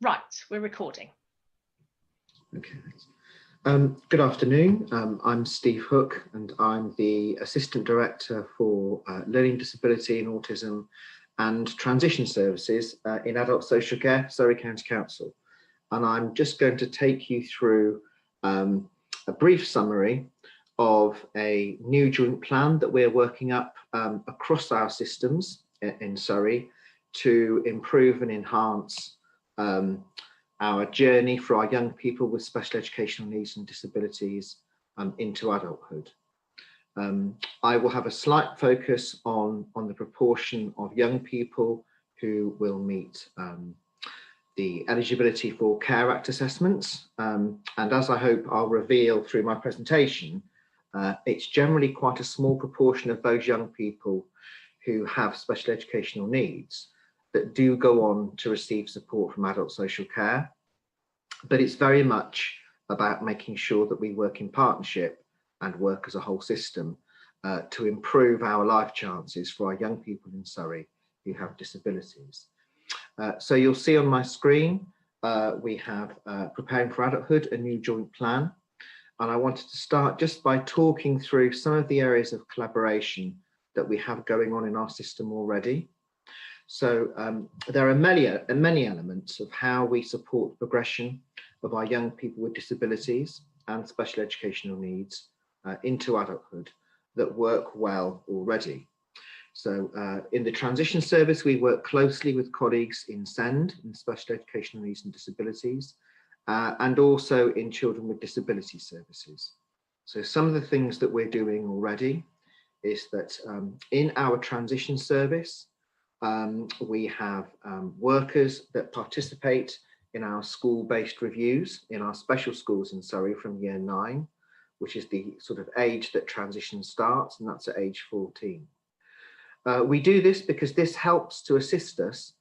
Right, we're recording. Okay. Good afternoon. I'm Steve Hook, and I'm the Assistant Director for Learning Disability and Autism and Transition Services in Adult Social Care, Surrey County Council. And I'm just going to take you through a brief summary of a new joint plan that we're working up across our systems in Surrey to improve and enhance our journey for our young people with special educational needs and disabilities into adulthood. I will have a slight focus on the proportion of young people who will meet the eligibility for Care Act assessments. And as I hope I'll reveal through my presentation, it's generally quite a small proportion of those young people who have special educational needs that do go on to receive support from adult social care. But it's very much about making sure that we work in partnership and work as a whole system to improve our life chances for our young people in Surrey who have disabilities. So you'll see on my screen, we have Preparing for Adulthood, a new joint plan. And I wanted to start just by talking through some of the areas of collaboration that we have going on in our system already. So there are many elements of how we support the progression of our young people with disabilities and special educational needs into adulthood that work well already. So in the transition service, we work closely with colleagues in SEND, in special educational needs and disabilities, and also in children with disability services. So some of the things that we're doing already is that in our transition service, we have workers that participate in our school-based reviews in our special schools in Surrey from year 9, which is the sort of age that transition starts, and that's at age 14. We do this because this helps to assist us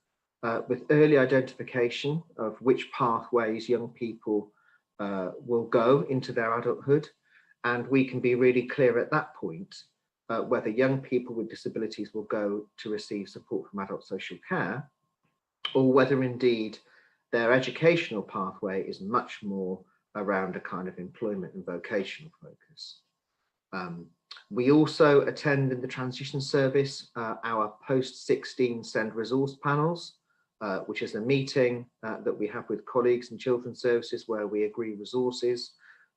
with early identification of which pathways young people will go into their adulthood, and we can be really clear at that point whether young people with disabilities will go to receive support from adult social care, or whether indeed their educational pathway is much more around a kind of employment and vocational focus. We also attend in the transition service our post-16 SEND resource panels, which is a meeting that we have with colleagues in children's services where we agree resources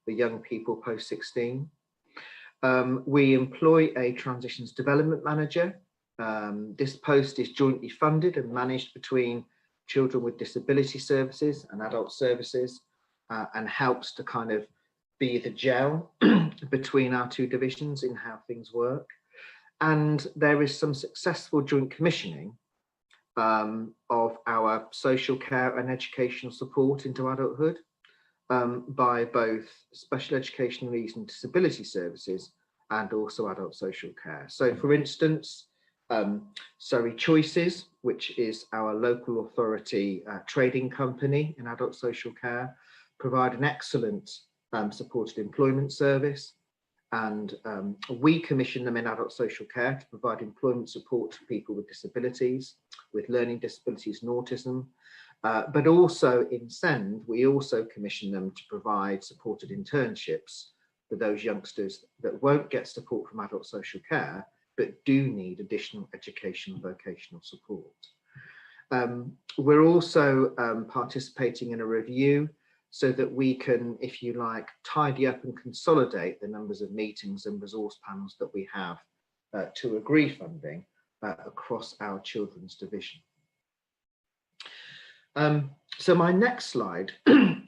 for young people post-16. We employ a transitions development manager. This post is jointly funded and managed between children with disability services and adult services, and helps to kind of be the gel between our two divisions in how things work. And there is some successful joint commissioning of our social care and educational support into adulthood by both special educational needs and disability services and also adult social care. So for instance, Surrey Choices, which is our local authority trading company in adult social care, provide an excellent supported employment service, and we commission them in adult social care to provide employment support to people with disabilities, with learning disabilities and autism, but also in SEND, we also commission them to provide supported internships for those youngsters that won't get support from adult social care, but do need additional educational and vocational support. We're also participating in a review so that we can, if you like, tidy up and consolidate the numbers of meetings and resource panels that we have to agree funding across our children's division. So my next slide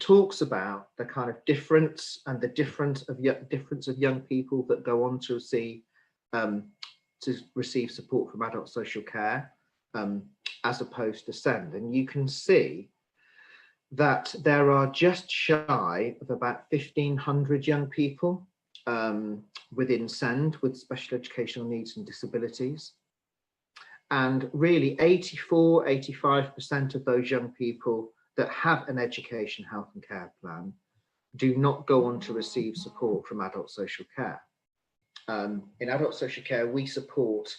talks about the kind of difference and the difference of young people that go on to receive support from adult social care as opposed to SEND. And you can see that there are just shy of about 1,500 young people within SEND with special educational needs and disabilities. And really 85% of those young people that have an education, health and care plan do not go on to receive support from adult social care. In adult social care, we support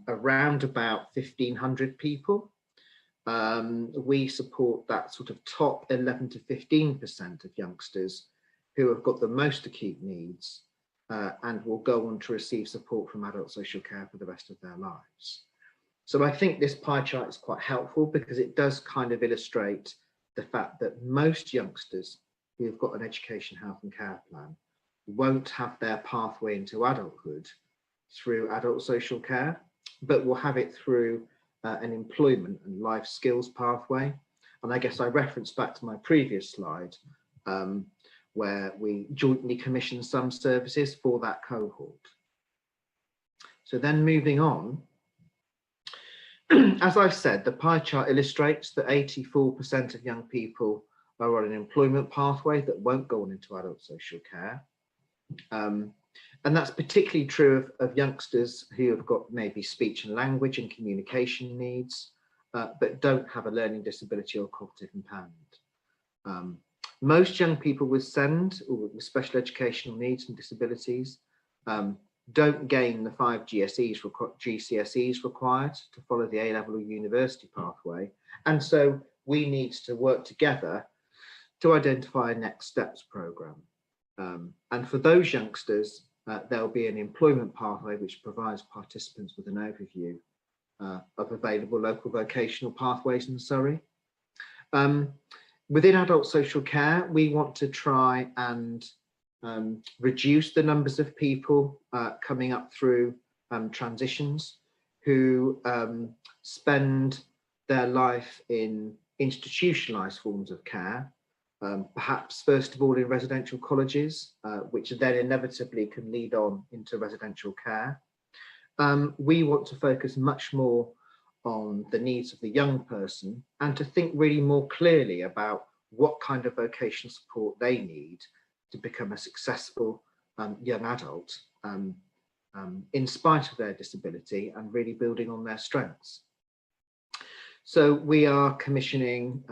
around about 1,500 people, we support that sort of top 11 to 15% of youngsters who have got the most acute needs and will go on to receive support from adult social care for the rest of their lives. So I think this pie chart is quite helpful because it does kind of illustrate the fact that most youngsters who have got an education, health and care plan won't have their pathway into adulthood through adult social care, but will have it through an employment and life skills pathway. And I guess I referenced back to my previous slide where we jointly commission some services for that cohort. So then moving on, as I've said, the pie chart illustrates that 84% of young people are on an employment pathway that won't go on into adult social care. And that's particularly true of youngsters who have got maybe speech and language and communication needs, but don't have a learning disability or cognitive impairment. Most young people with SEND, or with special educational needs and disabilities, don't gain the 5 GCSEs required to follow the A-level or university pathway. And so we need to work together to identify a next steps programme. And for those youngsters, there'll be an employment pathway which provides participants with an overview of available local vocational pathways in Surrey. Within adult social care, we want to try and reduce the numbers of people coming up through transitions who spend their life in institutionalised forms of care, perhaps first of all in residential colleges, which then inevitably can lead on into residential care. We want to focus much more on the needs of the young person and to think really more clearly about what kind of vocational support they need to become a successful young adult in spite of their disability and really building on their strengths. So we are commissioning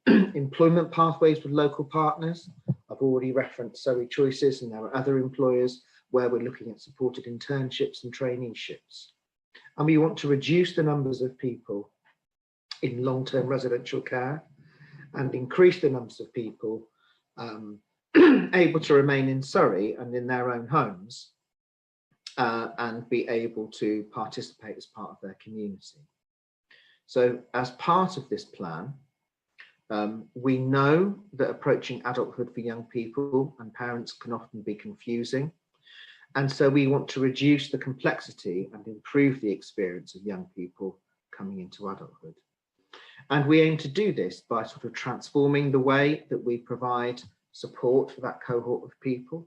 employment pathways with local partners. I've already referenced Surrey Choices, and there are other employers where we're looking at supported internships and traineeships. And we want to reduce the numbers of people in long-term residential care and increase the numbers of people able to remain in Surrey and in their own homes and be able to participate as part of their community. So as part of this plan, we know that approaching adulthood for young people and parents can often be confusing. And so we want to reduce the complexity and improve the experience of young people coming into adulthood. And we aim to do this by sort of transforming the way that we provide support for that cohort of people.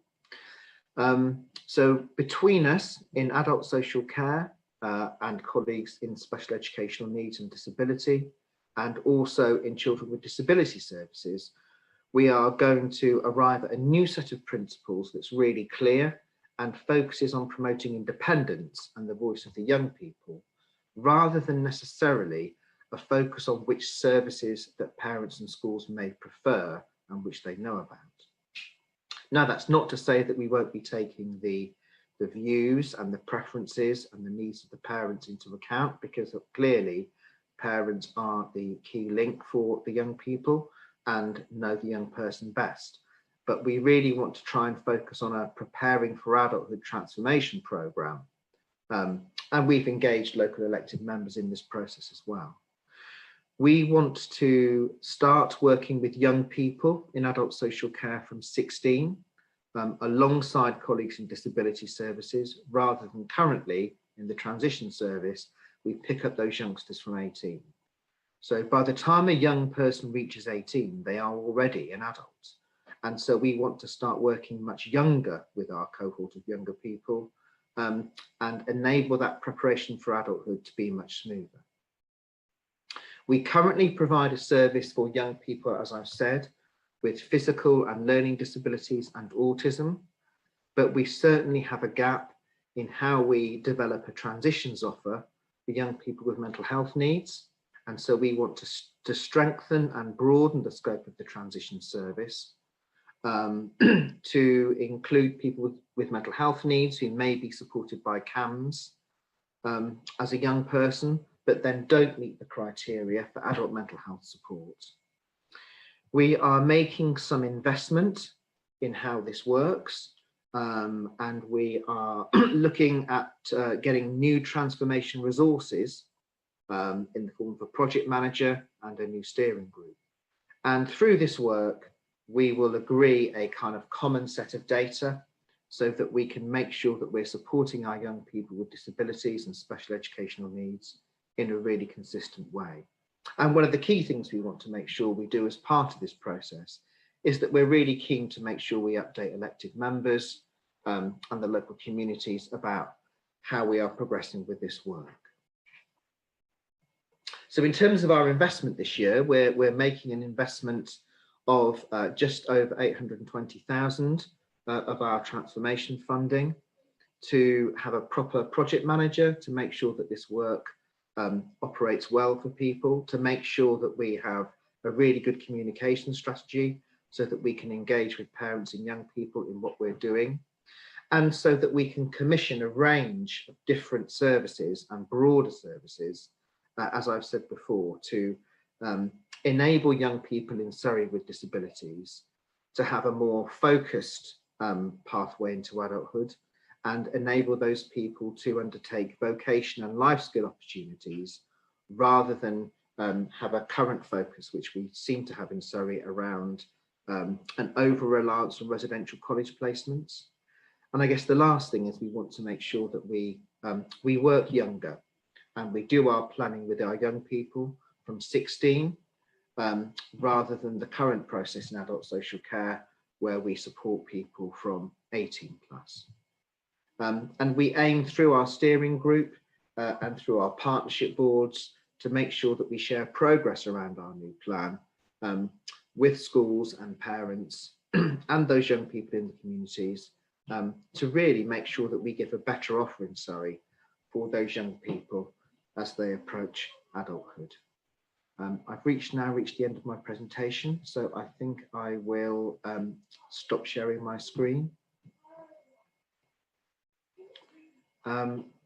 So between us in adult social care and colleagues in special educational needs and disability, and also in children with disability services, we are going to arrive at a new set of principles that's really clear and focuses on promoting independence and the voice of the young people, rather than necessarily a focus on which services that parents and schools may prefer and which they know about. Now, that's not to say that we won't be taking the views and the preferences and the needs of the parents into account, because clearly parents are the key link for the young people and know the young person best. But we really want to try and focus on a preparing for adulthood transformation programme. And we've engaged local elected members in this process as well. We want to start working with young people in adult social care from 16, alongside colleagues in disability services, rather than currently in the transition service, we pick up those youngsters from 18. So by the time a young person reaches 18, they are already an adult. And so we want to start working much younger with our cohort of younger people and enable that preparation for adulthood to be much smoother. We currently provide a service for young people, as I've said, with physical and learning disabilities and autism, but we certainly have a gap in how we develop a transitions offer for young people with mental health needs. And so we want to strengthen and broaden the scope of the transition service to include people with mental health needs who may be supported by CAMS as a young person, but then don't meet the criteria for adult mental health support. We are making some investment in how this works, and we are looking at getting new transformation resources in the form of a project manager and a new steering group. And through this work, we will agree a kind of common set of data so that we can make sure that we're supporting our young people with disabilities and special educational needs in a really consistent way. And one of the key things we want to make sure we do as part of this process is that we're really keen to make sure we update elected members and the local communities about how we are progressing with this work. So in terms of our investment this year, we're making an investment of just over 820,000 of our transformation funding to have a proper project manager to make sure that this work operates well for people, to make sure that we have a really good communication strategy so that we can engage with parents and young people in what we're doing, and so that we can commission a range of different services and broader services, as I've said before, to enable young people in Surrey with disabilities to have a more focused pathway into adulthood, and enable those people to undertake vocation and life skill opportunities rather than have a current focus, which we seem to have in Surrey, around an over-reliance on residential college placements. And I guess the last thing is we want to make sure that we work younger and we do our planning with our young people from 16, rather than the current process in adult social care where we support people from 18 plus. And we aim through our steering group and through our partnership boards to make sure that we share progress around our new plan with schools and parents and those young people in the communities, to really make sure that we give a better offer in Surrey for those young people as they approach adulthood. I've now reached the end of my presentation, so I think I will stop sharing my screen.